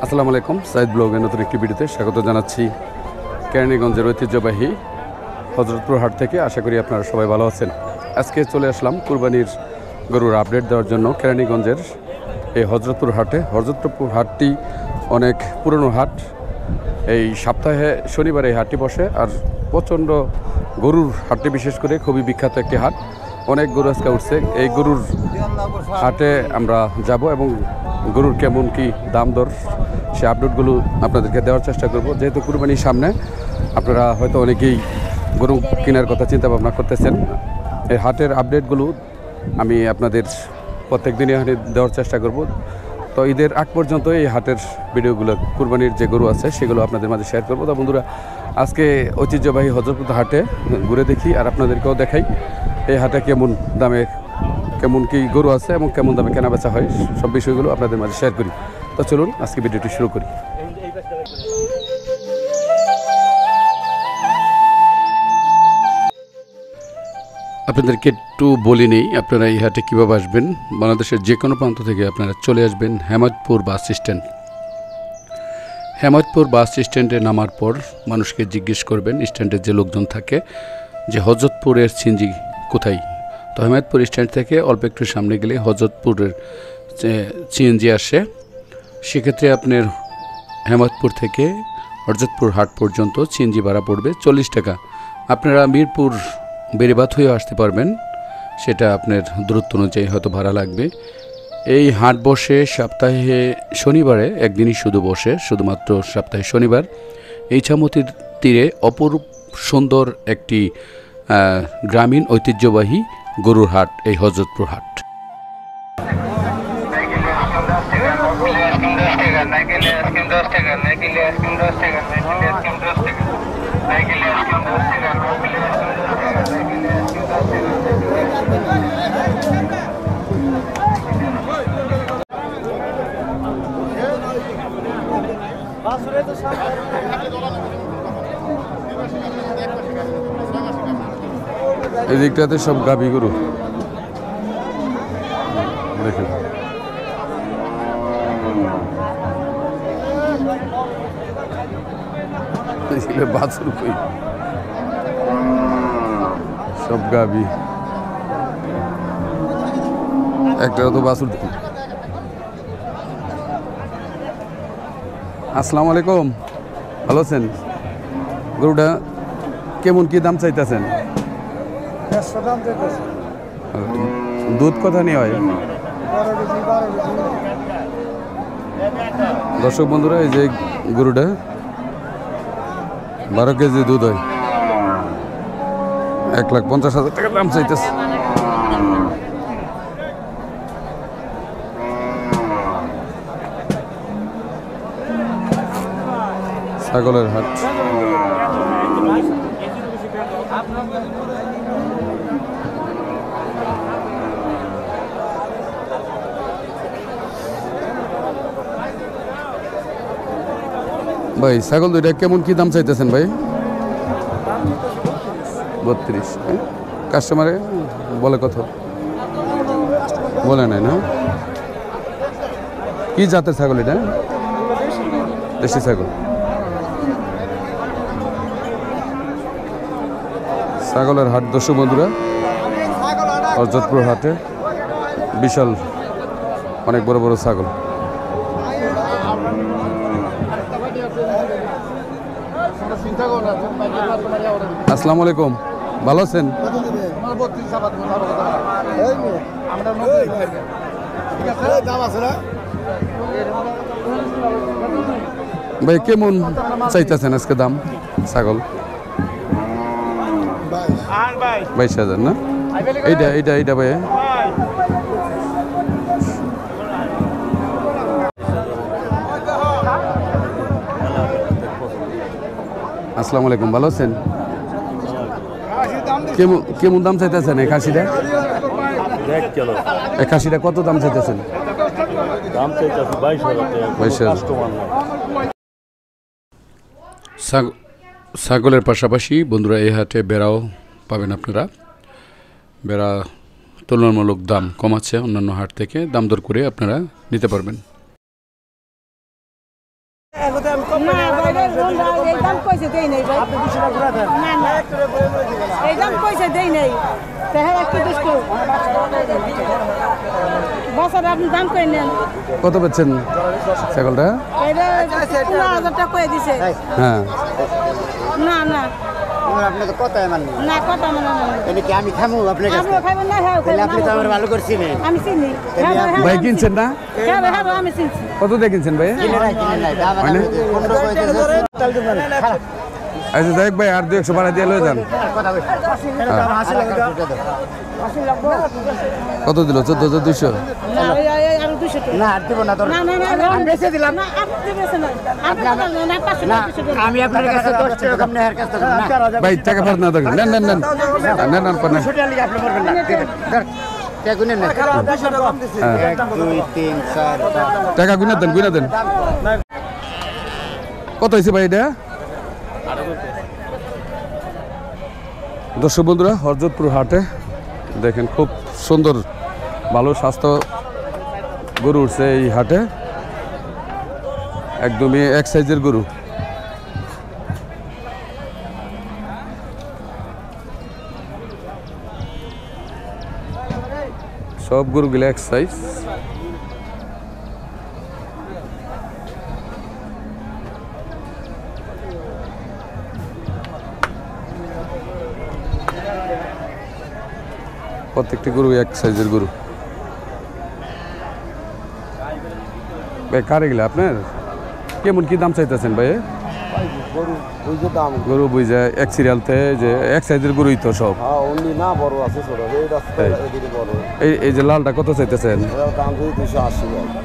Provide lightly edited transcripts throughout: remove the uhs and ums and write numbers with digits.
আসসালামু আলাইকুম, সাইদ ব্লগের নতুন একটি ভিডিওতে স্বাগত জানাচ্ছি। কেরানীগঞ্জের ঐতিহ্যবাহী হজরতপুর হাট থেকে। আশা করি আপনারা সবাই ভালো আছেন। আজকে চলে আসলাম কুরবানির গরুর আপডেট দেওয়ার জন্য কেরানীগঞ্জের এই হজরতপুর হাটে। হজরতপুর হাটটি অনেক পুরনো হাট। এই সপ্তাহে শনিবার এই হাটটি বসে, আর প্রচণ্ড গরুর হাটটি বিশেষ করে খুবই বিখ্যাত একটি হাট। অনেক গরু আজকে উঠছে। এই গরুর হাটে আমরা যাব এবং গরুর কেমন কি দাম দর সে আপডেটগুলো আপনাদেরকে দেওয়ার চেষ্টা করব। যেহেতু কুরবানির সামনে, আপনারা হয়তো অনেকেই গরু কেনার কথা চিন্তা ভাবনা করতেছেন। এই হাটের আপডেটগুলো আমি আপনাদের প্রত্যেক দিনই দেওয়ার চেষ্টা করব। তো ঈদের আগ পর্যন্ত এই হাটের ভিডিওগুলো, কুরবানির যে গরু আছে সেগুলো আপনাদের মাঝে শেয়ার করবো। তো বন্ধুরা, আজকে ঐতিহ্যবাহী হজরতপুর হাটে ঘুরে দেখি আর আপনাদেরকেও দেখাই এই হাটে কেমন দামে কেমন কি গরু আছে এবং কেমন দামে কেনা বেচা হয়, সব বিষয়গুলো আপনাদের মাঝে শেয়ার করি। তো চলুন আজকে ভিডিওটি শুরু করি। আপনাদেরকে একটু বলে নেই, আপনারা এই হাটে কীভাবে আসবেন। বাংলাদেশের যে কোনো প্রান্ত থেকে আপনারা চলে আসবেন হেমায়তপুর বাস স্ট্যান্ড। হেমায়তপুর বাস স্ট্যান্ডে নামার পর মানুষকে জিজ্ঞেস করবেন, স্ট্যান্ডের যে লোকজন থাকে, যে হজরতপুরের সিএনজি কোথায়। তো হেমায়তপুর স্ট্যান্ড থেকে অল্প একটু সামনে গেলে হজরতপুরের সিএনজি আসে। সেক্ষেত্রে আপনার হেমায়তপুর থেকে হজরতপুর হাট পর্যন্ত সিএনজি ভাড়া পড়বে 40 টাকা। আপনারা মিরপুর বেড়িবাঁধ হয়ে আসতে পারবেন, সেটা আপনার দূরত্ব অনুযায়ী হয়তো ভাড়া লাগবে। এই হাট বসে সপ্তাহে শনিবারে, একদিনই শুধু বসে, শুধুমাত্র সপ্তাহে শনিবার। এই ইছামতির তীরে অপরূপ সুন্দর একটি গ্রামীণ ঐতিহ্যবাহী গরুর হাট এই হজরতপুর হাট। এই দিকটাতে সব গাভী গরু দেখেন। বাছুর কই, সব গাভী, একটা তো বাছুর। আসসালামু আলাইকুম, ভালো আছেন? গরুটা কেমন কি দাম চাইতেছেন? দুধ কথা নিয়ে হয়? দর্শক বন্ধুরা, এই যে গরুটা 12 কেজি দুধ হয়, 1,50,000 টাকা দাম চাইতেছে। ছাগলের হাট। ভাই, ছাগল দুইটা কেমন কি দাম চাইতেছেন ভাই? 32। কাস্টমারে বলে কত? বলে নাই না? কি জাতের ছাগল এটা? দেশি ছাগল। ছাগলের হাট দর্শক বন্ধুরা, হজরতপুর হাটে বিশাল অনেক বড় বড় ছাগল। আসসালামু আলাইকুম, ভালো আছেন? ভাই, কেমন চাইতেছেন আজকে দাম ছাগল? 22,000 না? এইটা ভাই। আসসালামু আলাইকুম, ভালো আছেন? কেমন দাম চাইতেছেন এই খাসিটা? এই খাসিটা কত দাম চাইতেছেন? 22,000। ছাগলের পাশাপাশি বন্ধুরা এই হাটে বেড়াও পাবেন আপনারা। বেড়া তুলনামূলক দাম কম আছে অন্যান্য হাট থেকে, দাম দর করে আপনারা নিতে পারবেন। কত বেচছেন ছাগলটা? হ্যাঁ না না আপনি তো কথা মানেন না, কথা মানেন না। এটা কি আমি খামু আপনার কাছে? আপনি খাবেন না, হ্যাঁ তাহলে আপনি তো আমার ভালো করে চিনেন। আমি চিনি। ভাই কিনছেন না? হ্যাঁ হ্যাঁ আমি চিনছি। কত দিয়ে কিনছেন ভাই? কিনে নাই দাম আমি 15 কইতেছে। আচ্ছা দেখ ভাই, আর 200 বাড়া দিয়ে লয়ে যান। কথা কই। কত দিল? 14,200। না আর 200 টাকা। না আর দিব না, না না আমি বেচে দিলাম। না আপনি বেচেন না। আপনি না 500 টাকা। আমি আপনার কাছে 10 টাকা কম নেই, এর কাছে না। ভাই টাকা ফেরত না দেন। নেন নেন নেন। নেন নেন পড়েন। 200 টাকা আপনি পড়বেন না। টাকা গুনে নেন। 1 2 3 4 টাকা গুনে দেন। কত হয়েছে ভাই এটা? দর্শক বন্ধুরা, হরজতপুর হাটে দেখেন খুব সুন্দর ভালো স্বাস্থ্য গরু উঠছে এই হাটে, একদমই এক সাইজের গরু। সব গরুগুলো এক সাইজ। প্রত্যেকটি গরু এক সাইজের গরু। ভাই কারে গেলে আপনার কেমন কি দাম চাইতেছেন ভাই? গরু বুঝে এক সিরিয়ালতে যে এক সাইজের গরুই তো সব। এই যে লালটা কত চাইতেছেন?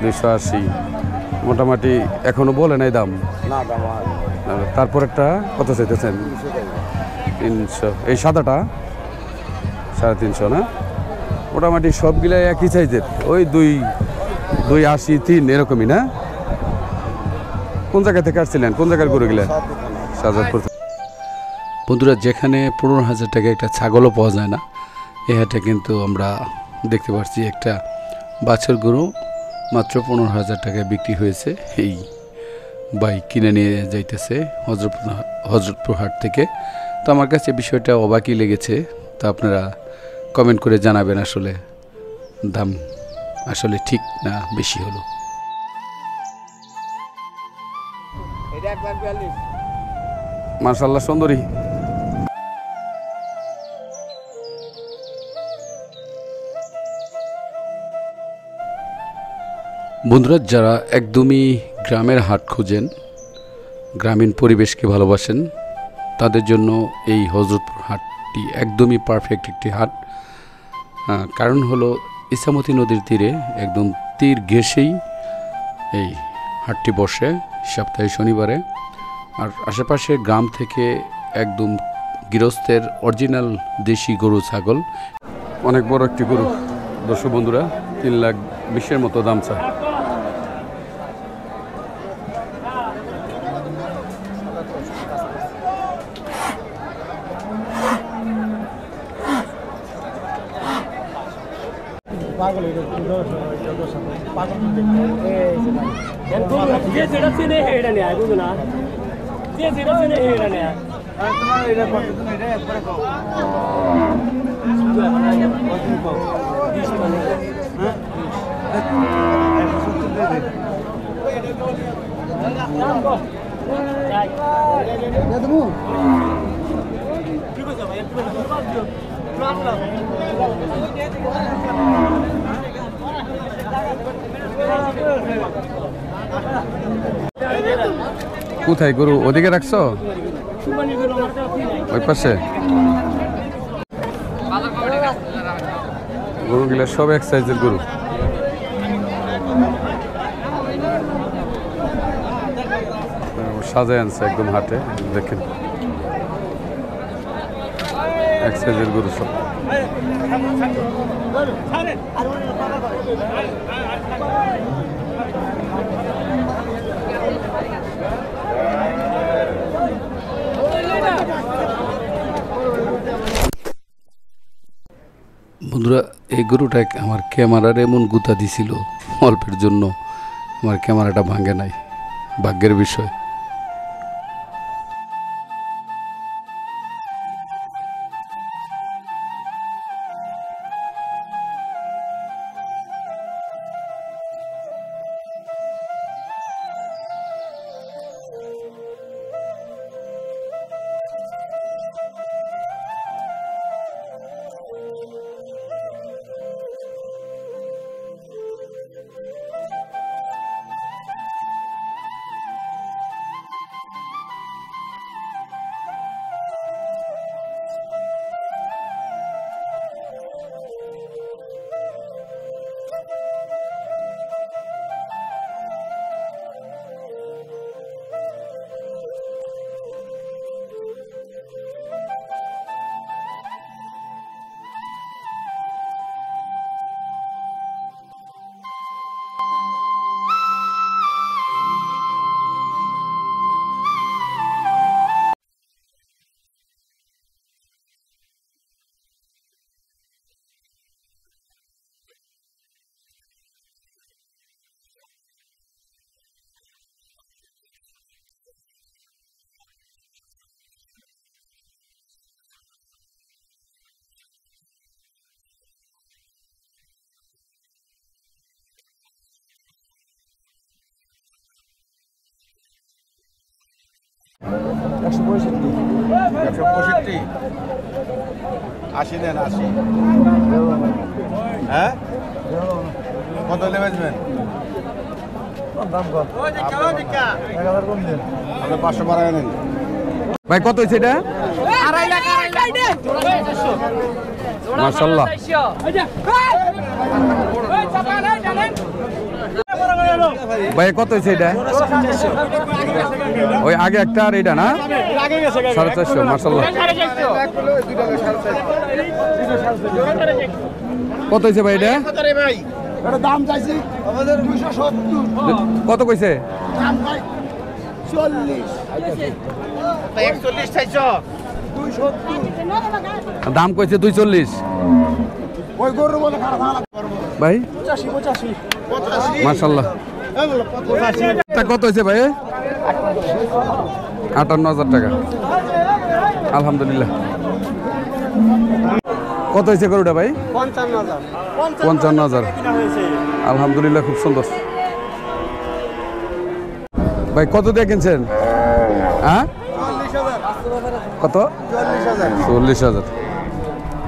280। মোটামুটি এখনো বলে নাই দাম? তারপর একটা কত চাইতেছেন? 300। এই সাদাটা 350 না? মোটামুটি সবগুলা একই সাইজের, ওই 280 3 এরকমই না? কোন জায়গা থেকে আসছিলেন? কোন জায়গার গরু গেলেন? শাহজাদপুর। বন্ধুরা, যেখানে 15,000 টাকা একটা ছাগলও পাওয়া যায় না, এই হাটে কিন্তু আমরা দেখতে পাচ্ছি একটা বাছুর গরু মাত্র 15,000 টাকায় বিক্রি হয়েছে। এই বাইক কিনে নিয়ে যাইতেছে হজরতপুর হাট থেকে। তো আমার কাছে বিষয়টা অবাকই লেগেছে। তো আপনারা কমেন্ট করে জানাবেন আসলে দাম আসলে ঠিক না বেশি হলো। মাশাআল্লাহ সুন্দরী। বন্ধুরা, যারা একদমই গ্রামের হাট খুঁজেন, গ্রামীণ পরিবেশকে ভালোবাসেন, তাদের জন্য এই হজরতপুর হাটটি একদমই পারফেক্ট একটি হাট। কারণ হলো ইছামতি নদীর তীরে একদম তীর ঘেঁষেই এই হাটটি বসে সপ্তাহে শনিবারে। আর আশেপাশে গ্রাম থেকে একদম গৃহস্থের অরিজিনাল দেশি গরু ছাগল। অনেক বড় একটি গরু। দর্শক বন্ধুরা, 3,20,000 মতো দাম চায়। কোথায় গরু? ওদিকে রাখছো? ওই পাশে গরুগুলা সব এক সাইজের গরু। সাজায় আনছে একদম হাটে, দেখেন এক সাইজের গরু সব। বন্ধুরা, এই গরুটা আমার ক্যামেরার এমন গুতা দিছিল অল্পের জন্য, আমার ক্যামেরাটা ভাঙে নাই। ভাগ্যের বিষয়। আশি দেন 80। হ্যাঁ কত হলে বেচবেন? আপনি 500 বাড়ায় নেন ভাই। কত হয়েছে এটা? মাশাআল্লাহ। ভাই কত হয়েছে এটা? ওই আগে একটা আর এটা না 450। মাশাআল্লাহ। কত হয়েছে ভাই এটা? দাম চাইছি আমাদের 270। কত কইছে? দাম ভাই 40। 41 চাইছো? 270 দাম কইছে 240। ওই গরু বলে খারাপ ভাই 85 মাশাআল্লাহ। এটা কত হয়েছে ভাই? 58,000 টাকা। আলহামদুলিল্লাহ। কত হয়েছে গরুটা ভাই? 55,000। আলহামদুলিল্লাহ, খুব সুন্দর। ভাই কত দিয়ে কিনছেন? হ্যাঁ কত? 40,000।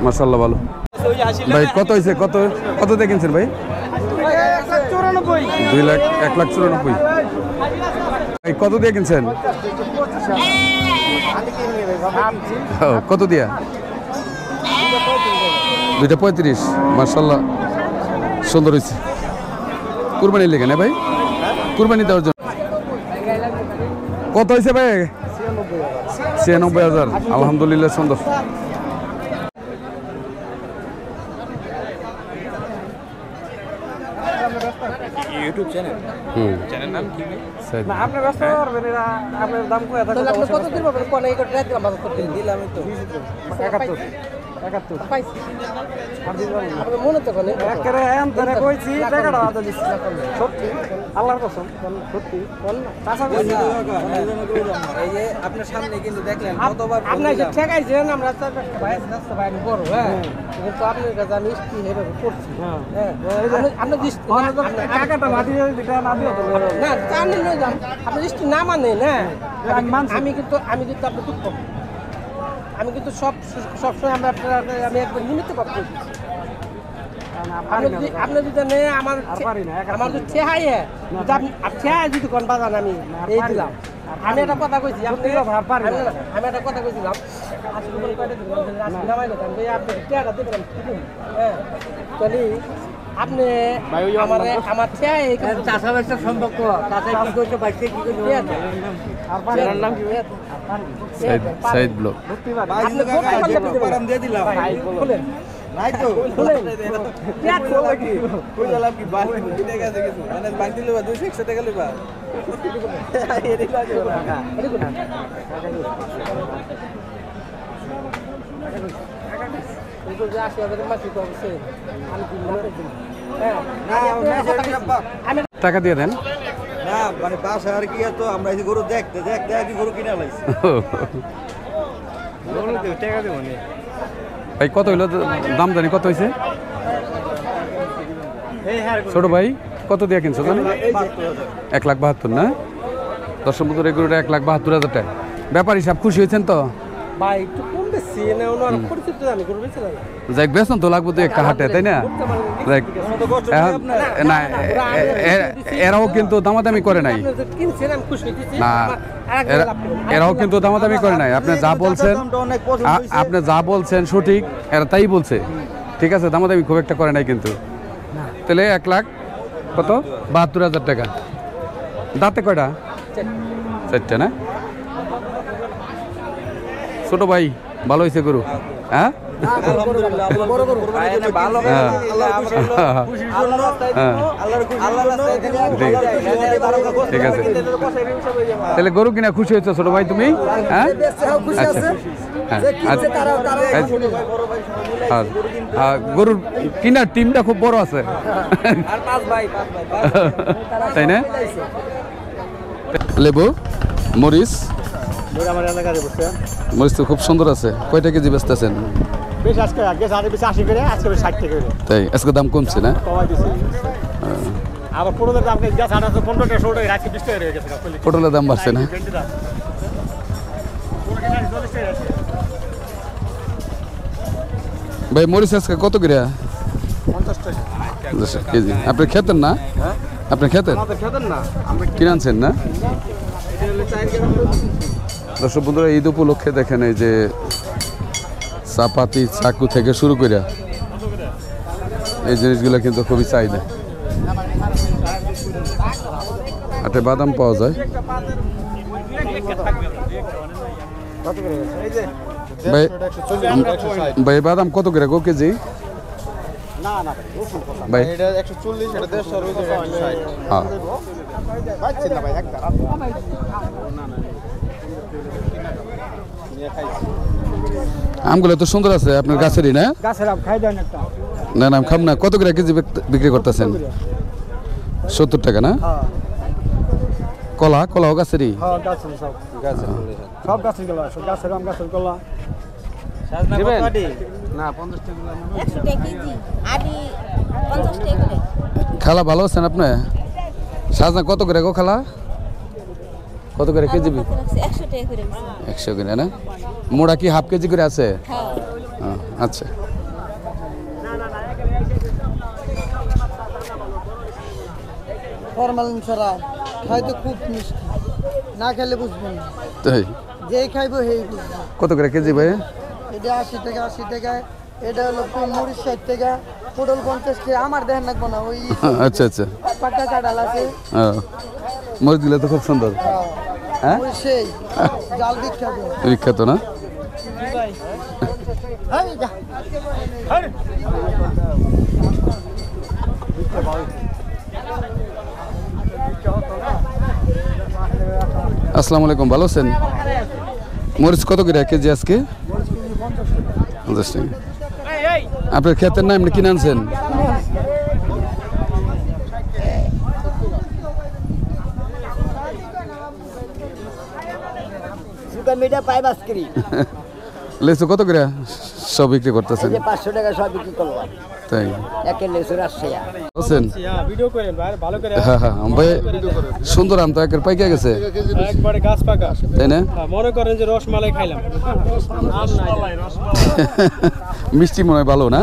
মাশাআল্লাহ, ভালো। ভাই কত হয়েছে? কত কত দিয়ে কিনছেন ভাই? 1,94,000। ভাই কত দিয়ে কিনছেন? কত দিয়া? 235। মাশাআল্লাহ, সুন্দর হয়েছে। কুরবানি লেগে না ভাই? কুরবানি দেওয়ার জন্য। কত হয়েছে ভাই? 96,000। আলহামদুলিল্লাহ, সুন্দর। ইউটিউব চ্যানেল চ্যানেল নাম কি? না আপনি ব্যস্ত করবেন, এরা আপনার দাম কত আছে? তাহলে আপনি কত দিন পাবেন? কোন এই করে রাত বাজার করতে দিলাম তো 71 পাইছি। আর দিন পাবেন আপনি মনে তো কোন একেবারে এম ধরে কইছি টাকাটা আদা দিছি সত্যি আল্লাহর কসম সত্যি কোন টাকা কইছি। এই যে আপনার সামনে কিন্তু দেখলেন কতবার আপনি যে ঠেকাইছেন আমরা ভাই রাস্তা ভাই বড়। হ্যাঁ কিন্তু আপনার কাছে আমি ইস্তি হেবে করছি। হ্যাঁ আপনি দিস্তি টাকাটা মাটি দিটা না দিও তো না জানেন না জান আপনি ইস্তি না মানে না আমি কিন্তু আপনি খুব কম। আমি কিন্তু সবসময় আমি একবার নিমিত্ত পাপ করছি। আপনি যদি নেই আমার যদি ঠেহাই ঠেহাই যদি কোন বাজান আমি এই দিলাম। আমি একটা কথা কইছি আপনি আমি একটা কথা কইছিলাম আপনি আমার ঠেহাই চাষাবাসের সম্পর্ক কি করতে পারছে কি করতে নাম কি সাইদ ব্লগ। নাই তো কই লাভ কি বাস কিনে গেছে কিছু মানে বাকি দিলে 200 টাকা লইবা এদিক লাগে না এদিক না এগুলো যে আসে ওদের মাটি তো আছে আমি কি মনে করি হ্যাঁ টাকা দিয়ে দেন। না মানে বাসা আর কি তো আমরা এই গরু দেখতে দেখতে আর কি গরু কিনা লাইছি টাকা দেবো না ভাই কত হইলো দাম জানি কত হয়েছে ছোট ভাই কত দিয়ে কিনছো জানি 1,72,000 না 10 বছর এই গরুটা 1,72,000 টাকা ব্যাপার হিসাব খুশি হয়েছেন তো ভাই একটু কম বেশি না ওনার পরিচিত জানি করবে যাই বেতন তো লাগবে তো একটা হাটে তাই না যাক না এরাও কিন্তু দামাদামি করে নাই না এরাও কিন্তু দামাদামি করে নাই আপনি যা বলছেন সঠিক এরা তাই বলছে ঠিক আছে দামাদামি খুব একটা করে নাই কিন্তু তাহলে 1,00,000 কত 72,000 টাকা দাঁতে কয়টা 4টে না ছোট ভাই ভালো হয়েছে গরু হ্যাঁ ঠিক আছে তাহলে গরু কিনা খুশি হয়েছে ছোট ভাই তুমি হ্যাঁ গরুর কিনার টিমটা খুব বড় আছে তাই না লেবু মরিচ মরিচ তো খুব সুন্দর আছে কয়টা কেজি বেচতেছেন বেশ আজকে বেশি 80 করে আজকে 60 টাকা করে তাই আজকে দাম কমছে না কমাই দিছি আবার পটলের দাম যা 15 টাকা 16 টাকা আজকে 20 টাকা হয়ে গেছে পটলের দাম বাড়ছে না ভাই মরিচ আজকে কত করে 50 টাকা কেজি আপনি খেতেন না আপনি খেতেন কিনে আনছেন না দর্শক বন্ধুরা ঈদ উপলক্ষে দেখেন এই যে চাপাতি চাকু থেকে শুরু করে এই জিনিসগুলো কিন্তু খুবই চাহিদা হাটে বাদাম পাওয়া যায় ভাই বাদাম কত করে গো কেজি ভাই এটা 140 এটা 150 আর ওই যে 160 হ্যাঁ পাচ্ছেন না ভাই একটা আমগুলো তো সুন্দর আছে আপনার গাছেরই না গাছের আম খাই দেন একটা না না খাম না কত করে কেজি বিক্রি করতেছেন 70 টাকা না কলাও গাছেরই হ্যাঁ গাছের সব গাছের গলা সব গাছের আম গাছের কলা না 50 টাকা 100 টাকা কেজি আদি 50 টাকা করে খালা ভালো আছেন আপনি সাজনা কত করে গো খালা কত করে কেজি 100 টাকা করে 100 করে না মোড়া কি হাফ কেজি করে আছে হ্যাঁ আচ্ছা ফরমালিন ছাড়া খাইতে খুব মিষ্টি না খেলে বুঝবেন না তাই যেই খাইবো সেই বুঝবে কত করে কেজি ভাই এটা 80 টাকা এটা হলো মরিচ 60 টাকা পটল 50 টাকা আমার দেখেন লাগবো না ওই আচ্ছা আচ্ছা পাটা কাটাল আছে মরিচগুলো তো খুব সুন্দর হ্যাঁ ওই সেই জাল বিখ্যাত বিখ্যাত না আসসালামু আলাইকুম ভালো আছেন মরিচ কত করে কেজি আজকে 50 টাকা আপনার ক্ষেতের না এমনি কিনে আনছেন সুগার মিডিয়া পাইব আজকেরি লেসু কত করে সব বিক্রি করতেছেন 500 টাকা সব বিক্রি করব তাই একে লেসুর আসছে আছেন ভিডিও করেন ভাই ভালো করে হ্যাঁ হ্যাঁ ভাই সুন্দর আম তো একের পাইকা গেছে একবারে গাছ পাকা তাই না মনে করেন যে রসমালাই খাইলাম মিষ্টি মনে হয় ভালো না